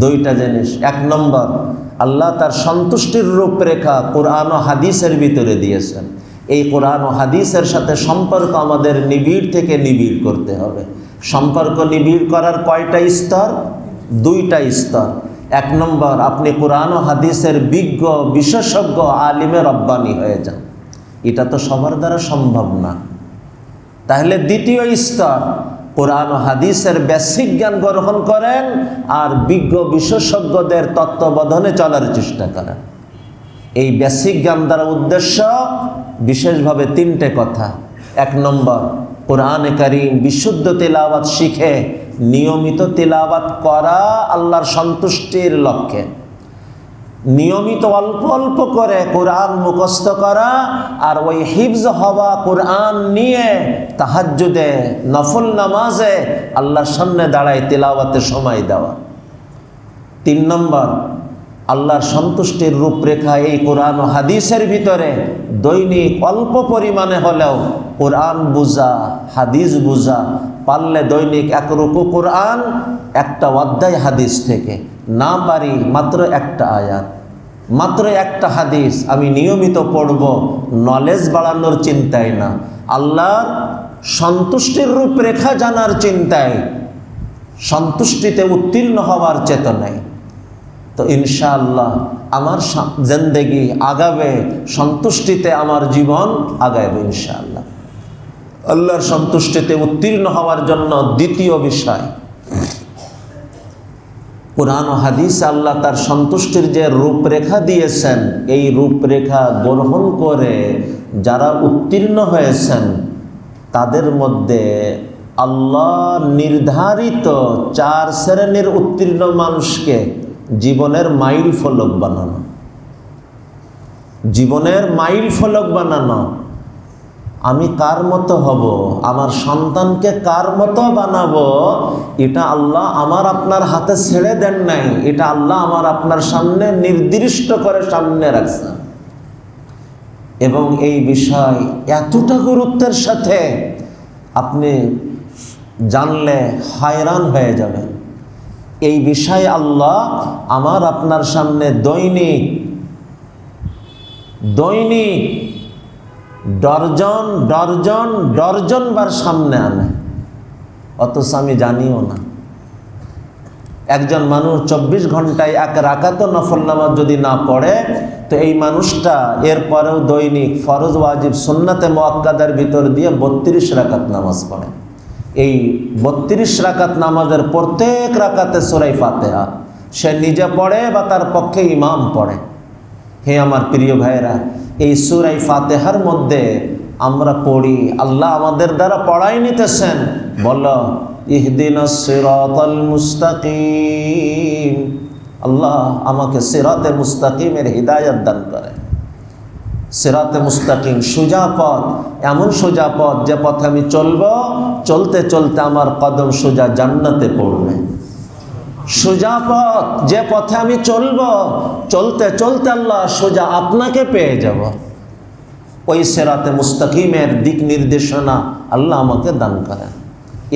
2টা জিনিস। 1 নম্বর, আল্লাহ তার সন্তুষ্টির রূপরেখা কোরআন ও হাদিসের ভিতরে দিয়েছেন। এই কোরআন ও হাদিসের সাথে সম্পর্ক আমাদের নিবিড় থেকে নিবিড় করতে হবে। সম্পর্ক নিবিড় করার কয়টা স্তর? 2টা স্তর। 1 নম্বর, আপনি কোরআন ও হাদিসের বিজ্ঞ বিশেষজ্ঞ আলিমে রব্বানি হয়ে যান। এটা তো সবার দ্বারা সম্ভব না। তাহলে 2য় স্তর, কোরআন ও হাদিসের বেসিক জ্ঞান গ্রহণ করেন আর বিজ্ঞ বিশেষজ্ঞদের তত্ত্বাবধানে চলার চেষ্টা করেন। এই বেসিক জ্ঞান দ্বারা উদ্দেশ্য বিশেষভাবে 3টে কথা। 1 নম্বর, কোরআনে কারীম বিশুদ্ধ তিলাওয়াত শিখে নিয়মিত তিলাওয়াত করা আল্লাহর সন্তুষ্টির লক্ষ্যে। নিয়মিত অল্প অল্প করে কোরআন মুখস্থ করা, আর ওই হিফজ হওয়া কোরআন নিয়ে তাহাজ্জুদে নফল নামাজে আল্লাহর সামনে দাঁড়ায় তিলাওয়াতে সময় দেওয়া। 3 নম্বর, আল্লাহর সন্তুষ্টির রূপরেখা এই কোরআন ও হাদিসের ভিতরে দৈনিক অল্প পরিমাণে হলেও কোরআন বুঝা, হাদিস বুঝা। পারলে দৈনিক 1 রুকু কোরআন, 1টা অধ্যায় হাদিস থেকে, না পারি মাত্র 1টা আয়াত, মাত্র 1টা হাদিস আমি নিয়মিত পড়ব। নলেজ বাড়ানোর চিন্তায় না, আল্লাহর সন্তুষ্টির রূপরেখা জানার চিন্তায়, সন্তুষ্টিতে উত্তীর্ণ হওয়ার চেতনায়। তো ইনশাআল্লাহ আমার জিন্দেগি আগাবে, সন্তুষ্টিতে আমার জীবন আগাবে ইনশাআল্লাহ। আল্লাহর সন্তুষ্টিতে উত্তীর্ণ হওয়ার জন্য 2য় বিষয়, কোরআন ও হাদিস আল্লাহ তার সন্তুষ্টির যে রূপরেখা দিয়েছেন, এই রূপরেখা গ্রহণ করে যারা উত্তীর্ণ হয়েছেন তাদের মধ্যে আল্লাহ নির্ধারিত 4 শ্রেণীর উত্তীর্ণ মানুষকে জীবনের মাইল ফলক বানানো। জীবনের মাইল ফলক বানানো। আমি কার মতো হব, আমার সন্তানকে কার মতো বানাবো, এটা আল্লাহ আমার আপনার হাতে ছেড়ে দেন নাই, এটা আল্লাহ আমার আপনার সামনে নির্দিষ্ট করে সামনে রাখছেন। এবং এই বিষয় এতটা গুরুত্বের সাথে আপনি জানলে হয়রান হয়ে যাবেন। এই বিষয়ে আল্লাহ আমার আপনার সামনে দৈনিক দৈনিক ডর্জন ডর্জন ডর্জন বার সামনে আনে, অথচ আমি জানিও না। একজন মানুষ 24 ঘন্টায় এক রাকাতও নফল নামাজ যদি না পড়ে, তো এই মানুষটা এরপরেও দৈনিক ফরজ ওয়াজিব সুন্নাতে মুআক্কাদার ভিতর দিয়ে 32 রাকাত নামাজ পড়ে। এই 32 রাকাত নামাজের প্রত্যেক রাকাতে সূরা ফাতিহা সে নিজে পড়ে বা তার পক্ষে ইমাম পড়ে। হে আমার প্রিয় ভাইরা, এই সূরা ফাতিহার মধ্যে আমরা পড়ি, আল্লাহ আমাদের দ্বারা পড়াই নিতেছেন, বলো ইহদিনাস সিরাতাল মুস্তাকিম। আল্লাহ আমাকে সিরাতে মুস্তাকিমের হিদায়াত দান করে। সিরাতে মুস্তাকিম সোজা পথ, এমন সোজা পথ যে পথে আমি চলব, চলতে চলতে আমার কদম সোজা জান্নাতে পড়বে। সোজা পথ যে পথে আমি চলব, চলতে চলতে আল্লাহ সোজা আপনাকে পেয়ে যাব। ওই সিরাতে মুস্তাকিমের দিক নির্দেশনা আল্লাহ আমাকে দান করেন।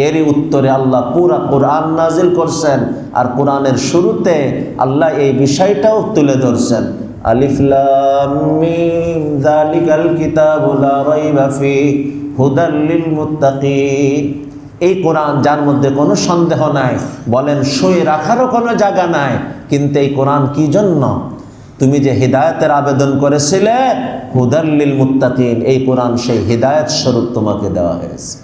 এরই উত্তরে আল্লাহ পুরা কোরআন নাজিল করছেন, আর কোরআনের শুরুতে আল্লাহ এই বিষয়টাও তুলে ধরছেন, আলিফ লাম মিম যালিকাল কিতাবু লা রাইবা ফীহি হুদাল লিল মুত্তাকিন। এই কোরআন যার মধ্যে কোনো সন্দেহ নাই, বলেন সই রাখারও কোনো জায়গা নাই, কিন্তু এই কোরআন কি জন্য? তুমি যে হিদায়াতের আবেদন করেছিলে, হুদাল লিল মুত্তাকিন, এই কোরআন সেই হিদায়াত স্বরূপ তোমাকে দেওয়া হয়েছে।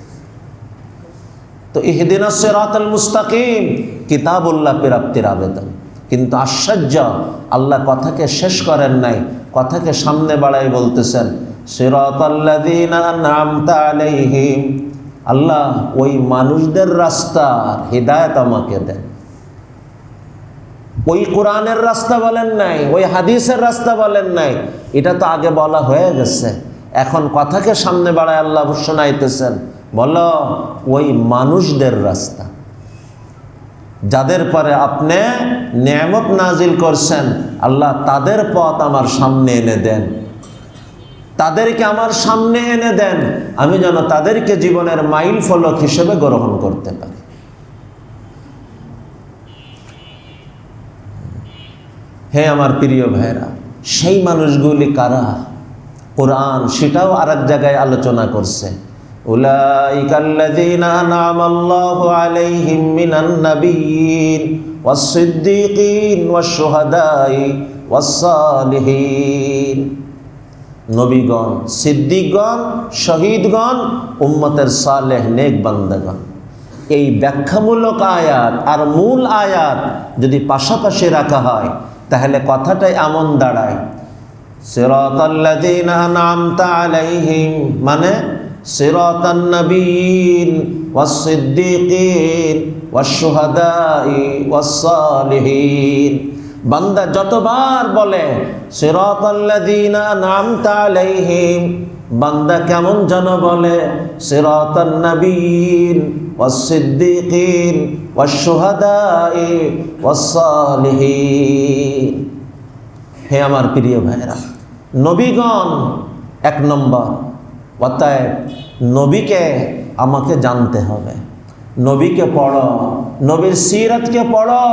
তো ইহদিনাস সিরাতাল মুস্তাকিম কিতাবুল্লাহ প্রাপ্তির আবেদন। কিন্তু আশ্চর্য, আল্লাহ কথাকে শেষ করেন নাই, কথাকে সামনে বাড়াই বলতেছেন সিরাতাল্লাযীনা আন'আমতা আলাইহিম। আল্লাহ ওই মানুষদের রাস্তার হিদায়াত আমাকে দেন। ওই কোরআনের রাস্তা বলেন নাই, ওই হাদিসের রাস্তা বলেন নাই, এটা তো আগে বলা হয়ে গেছে। এখন কথাকে সামনে বাড়ায় আল্লাহ শোনাইতেছেন, বলো ওই মানুষদের রাস্তা, যাদের পরে আপনি নেয়ামত নাজিল করছেন, আল্লাহ তাদের পথ আমার সামনে এনে দেন, তাদেরকে আমার সামনে এনে দেন, আমি যেন তাদেরকে জীবনের মাইল ফলক হিসেবে গ্রহণ করতে পারি। হে আমার প্রিয় ভাইরা, সেই মানুষগুলি কারা? কোরআন সেটাও আরেক জায়গায় আলোচনা করছে, উলাইকাল্লাযীনা আন'আমাল্লাহু আলাইহিম মিনান নাবিয়্যিন ওয়াস-সিদ্দীকিন ওয়াশ-শুহাদাই ওয়াস-সালিহিন। নবীগণ, সিদ্দিকগণ, শহীদগণ, উম্মতের সালেহ নেক বান্দাগণ। এই ব্যাখ্যামূলক আয়াত আর মূল আয়াত যদি পাশাপাশি রাখা হয়, তাহলে কথাটাই এমন দাঁড়ায়, সিরাতাল্লাযীনা আন'আমতা আলাইহিম মানে সিরাতান নাবিয়্যিন ওয়াস-সিদ্দীকিন ওয়াশ-শুহাদাই ওয়াস-সালিহিন। বান্দা যতবার বলে সিরাতাল্লাযীনা আন'আমতা আলাইহিম, বান্দা কেমন যেন বলে সিরাতান নাবিয়্যিন ওয়াস-সিদ্দীকিন ওয়াশ-শুহাদাই ওয়াস-সালিহিন। হে আমার প্রিয় ভাইরা, নবীগণ এক নম্বর। অতএব নবীকে আমাকে জানতে হবে, নবীকে পড়ো, নবীর সিরাতকে পড়ো,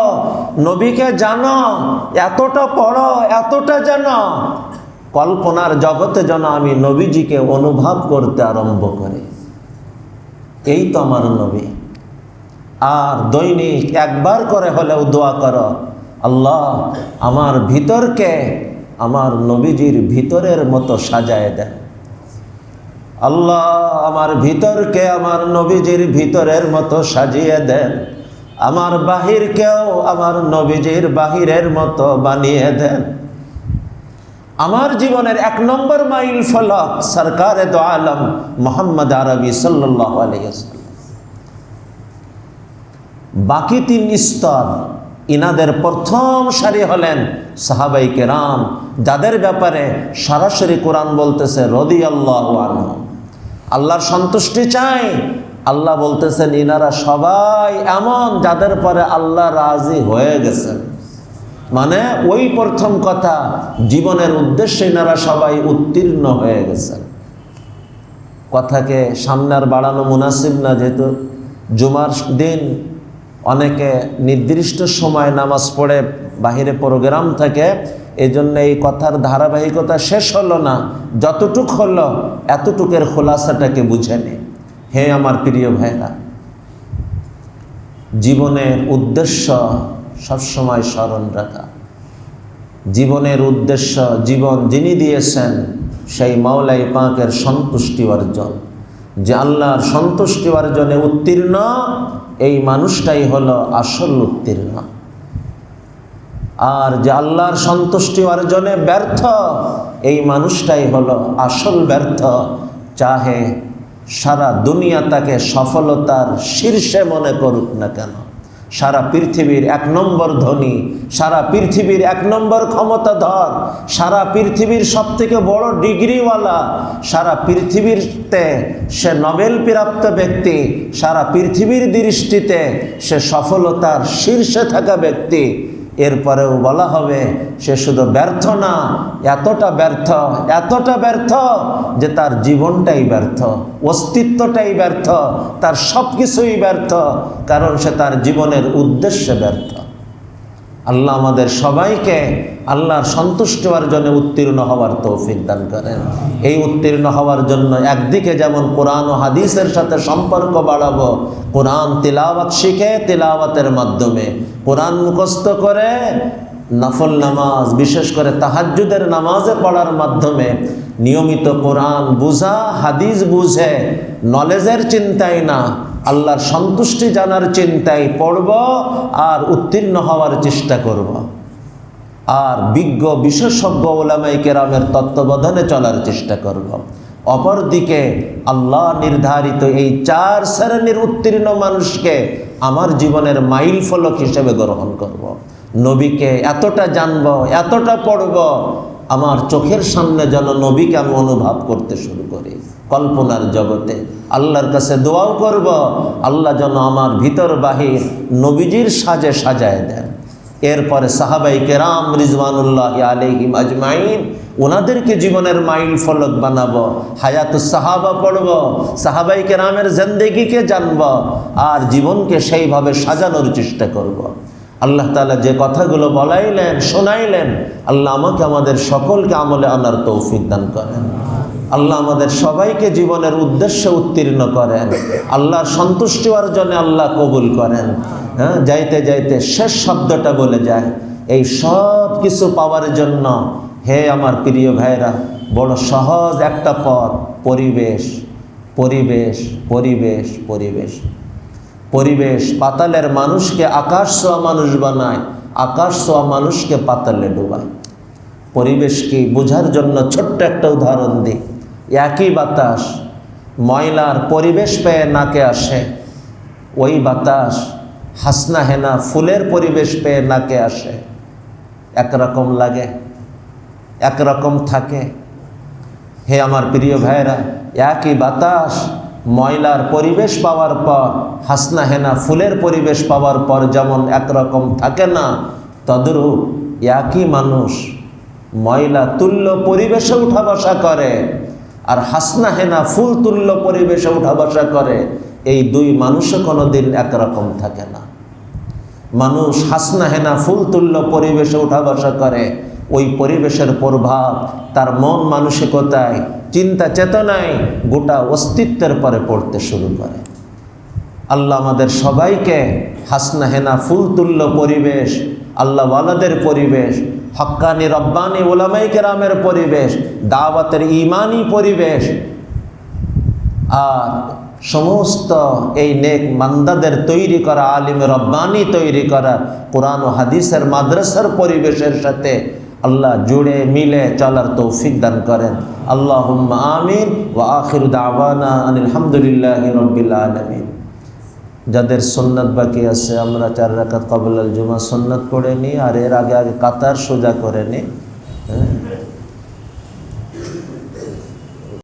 নবীকে জানো, এতটা পড়ো, এতটা জানো, কল্পনার জগতে যেন আমি নবীজিকে অনুভব করতে আরম্ভ করি। এই তো আমার নবী। আর দৈনিক একবার করে হলেও দোয়া করো, আল্লাহ আমার ভিতরকে আমার নবীজির ভিতরের মতো সাজায় দেন। আল্লাহ আমার ভিতরকে আমার নবীজির ভিতরের মতো সাজিয়ে দেন, আমার বাহিরকেও আমার নবীজির বাহিরের মতো বানিয়ে দেন। আমার জীবনের এক নম্বর মাইল ফলক সরকারে দো আলম মুহাম্মদ আরবি সাল্লাল্লাহু আলাইহি ওয়াসাল্লাম। বাকি তিন স্তর, ইনাদের প্রথম সারি হলেন সাহাবায়ে কেরাম, যাদের ব্যাপারে সরাসরি কোরআন বলতেছে রাদিয়াল্লাহু আনহু। আল্লাহর সন্তুষ্টি চাই, আল্লাহ বলতেছেন ইনারা সবাই এমন যাদের পরে আল্লাহ রাজি হয়ে গেছেন। মানে ওই প্রথম কথা, জীবনের উদ্দেশ্যে ইনারা সবাই উত্তীর্ণ হয়ে গেছেন। কথাকে সামনে আর বাড়ানো মুনাসিব না, যেহেতু জুমার দিন অনেকে নির্দিষ্ট সময় নামাজ পড়ে বাহিরে প্রোগ্রাম থাকে, এজন্য এই কথার ধারাবাহিকতা শেষ হলো না, যতটুক হলো এতটুকের খোলাসাটাকে বুঝে নে। হে আমার প্রিয় ভাইরা, জীবনের উদ্দেশ্য সবসময় স্মরণ রাখা। জীবনের উদ্দেশ্য, জীবন যিনি দিয়েছেন সেই মাওলাই পাকের সন্তুষ্টি অর্জন। যে আল্লাহর সন্তুষ্টি অর্জনে উত্তীর্ণ, এই মানুষটাই হলো আসল উত্তীর্ণ। আর যে আল্লাহর সন্তুষ্টি অর্জনে ব্যর্থ, এই মানুষটাই হলো আসল ব্যর্থ। চাহে সারা দুনিয়া তাকে সফলতার শীর্ষে মনে করুক না কেন, সারা পৃথিবীর 1 নম্বর ধনী, সারা পৃথিবীর 1 নম্বর ক্ষমতাধর, সারা পৃথিবীর সবথেকে বড় ডিগ্রিওয়ালা, সারা পৃথিবীতে সে নোবেল প্রাপ্ত ব্যক্তি, সারা পৃথিবীর দৃষ্টিতে সে সফলতার শীর্ষে থাকা ব্যক্তি, এরপরেও বলা হবে সে শুধু ব্যর্থ না, এতটা ব্যর্থ, এতটা ব্যর্থ যে তার জীবনটাই ব্যর্থ, অস্তিত্বটাই ব্যর্থ, তার সব কিছুই ব্যর্থ, কারণ সে তার জীবনের উদ্দেশ্যে ব্যর্থ। আল্লাহ আমাদের সবাইকে আল্লাহর সন্তুষ্টি অর্জনে উত্তীর্ণ হওয়ার তৌফিক দান করেন। এই উত্তীর্ণ হওয়ার জন্য একদিকে যেমন কোরআন ও হাদিসের সাথে সম্পর্ক বাড়াবো, কোরআন তিলাওয়াত শিখে তিলাওয়াতের মাধ্যমে, কোরআন মুখস্থ করে নফল নামাজ, বিশেষ করে তাহাজ্জুদের নামাজে পড়ার মাধ্যমে নিয়মিত কোরআন বুঝা, হাদিস বুঝে, নলেজের চিন্তায় না, আল্লাহর সন্তুষ্টি জানার চিন্তায় পড়ব আর উত্তীর্ণ হওয়ার চেষ্টা করব। আর বিজ্ঞ বিশেষজ্ঞ ওলামায়ে কেরামের তত্ত্বাবধানে চলার চেষ্টা করব। অপরদিকে আল্লাহ নির্ধারিত এই 4 শ্রেণীর উত্তীর্ণ মানুষকে আমার জীবনের মাইল ফলক হিসেবে গ্রহণ করব। নবীকে এতটা জানব, এতটা পড়ব, আমার চোখের সামনে যেন নবীকে আমি অনুভব করতে শুরু করি কল্পনার জগতে। আল্লাহর কাছে দোয়াও করব, আল্লাহ যেন আমার ভিতর বাহির নবীজির সাজে সাজায় দেন। এরপরে সাহাবাই কেরাম রিজওয়ানুল্লাহি আলাইহিম আজমাইন, ওনাদেরকে জীবনের মাইল ফলক বানাবো, হায়াতুস সাহাবা পড়ব, সাহাবাই কেরামের জিন্দেগিকে জানব আর জীবনকে সেইভাবে সাজানোর চেষ্টা করব। আল্লাহ তাআলা যে কথাগুলো বলাইলেন, শোনাইলেন, আল্লাহ আমাকে আমাদের সকলকে আমলে আনার তৌফিক দান করেন। আল্লাহ আমাদের সবাইকে জীবনের উদ্দেশ্যে উত্তীর্ণ করেন, আল্লাহর সন্তুষ্টি অর্জনে আল্লাহ কবুল করেন। হ্যাঁ, যাইতে যাইতে শেষ শব্দটা বলে যায়, এই সব কিছু পাওয়ার জন্য হে আমার প্রিয় ভাইরা, বড় সহজ একটা পথ, পরিবেশ, পরিবেশ, পরিবেশ, পরিবেশ, পরিবেশ। পাতালের মানুষকে আকাশ ছোঁয়া মানুষ বানায়, আকাশ ছোঁয়া মানুষকে পাতালে ডুবায়। পরিবেশ কি বোঝার জন্য ছোট্ট একটা উদাহরণ দিই। একই বাতাস ময়লার পরিবেশ পেয়ে নাকে আসে, ওই বাতাস হাসনা হেনা ফুলের পরিবেশ পেয়ে নাকে আসে, একরকম লাগে, একরকম থাকে। হে আমার প্রিয় ভাইরা, একই বাতাস ময়লার পরিবেশ পাওয়ার পর, হাসনা হেনা ফুলের পরিবেশ পাওয়ার পর যেমন একরকম থাকে না, তদ্রূপ একই মানুষ ময়লা তুল্য পরিবেশে উঠা বসা করে আর হাসনা হেনা ফুল তুল্য পরিবেশে উঠা বসা করে। এই দুই মানুষও কোনোদিন একরকম থাকে না। মানুষ হাসনা হেনা ফুল তুল্য পরিবেশে উঠা বসা করে, ওই পরিবেশের প্রভাব তার মন মানসিকতায়, চিন্তা চেতনায়, গোটা অস্তিত্বের পরে পড়তে শুরু করে। আল্লাহ আমাদের সবাইকে হাসনা হেনা ফুল তুল্য পরিবেশ, আল্লাহ ওয়ালাদের পরিবেশ, হক্কানি রব্বানি ওলামায়ে কেরামের পরিবেশ, দাওয়াতের ঈমানি পরিবেশ আর সমস্ত এই নেক বান্দাদের তৈরি করা, আলিম রব্বানি তৈরি করা কোরআন ও হাদিসের মাদ্রাসার পরিবেশের সাথে আল্লাহ জুড়ে মিলে চলার তৌফিক দান করেন। আল্লাহুম্মা আমিন ওয়া আখিরু দাওয়ানা আনিল হামদুলিল্লাহি রাব্বিল আলামিন। যাদের সুন্নাত বাকি আছে আমরা 4 রাকাত ক্বাবলাল জুমা সুন্নাত পড়ে নিই আর এর আগে কাতার সোজা করে নিই।